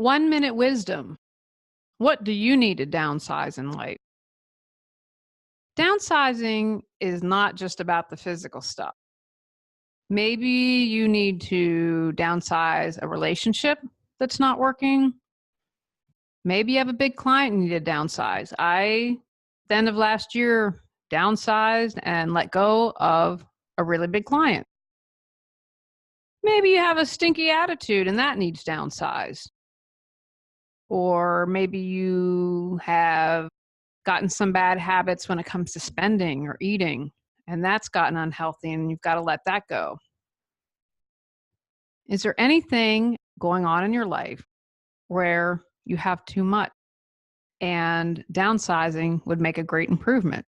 1 minute wisdom. What do you need to downsize in life? Downsizing is not just about the physical stuff. Maybe you need to downsize a relationship that's not working. Maybe you have a big client and you need to downsize. At the end of last year, downsized and let go of a really big client. Maybe you have a stinky attitude and that needs downsized. Or maybe you have gotten some bad habits when it comes to spending or eating, and that's gotten unhealthy and you've got to let that go. Is there anything going on in your life where you have too much and downsizing would make a great improvement?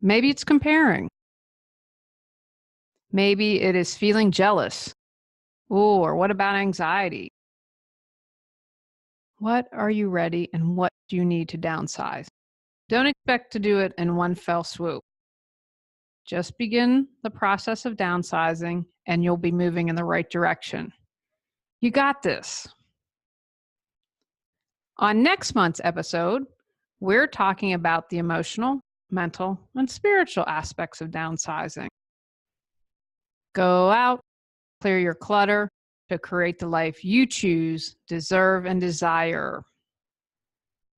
Maybe it's comparing. Maybe it is feeling jealous. Ooh, or what about anxiety? What are you ready and what do you need to downsize? Don't expect to do it in one fell swoop. Just begin the process of downsizing and you'll be moving in the right direction. You got this. On next month's episode, we're talking about the emotional, mental, and spiritual aspects of downsizing. Go out, clear your clutter to create the life you choose, deserve, and desire.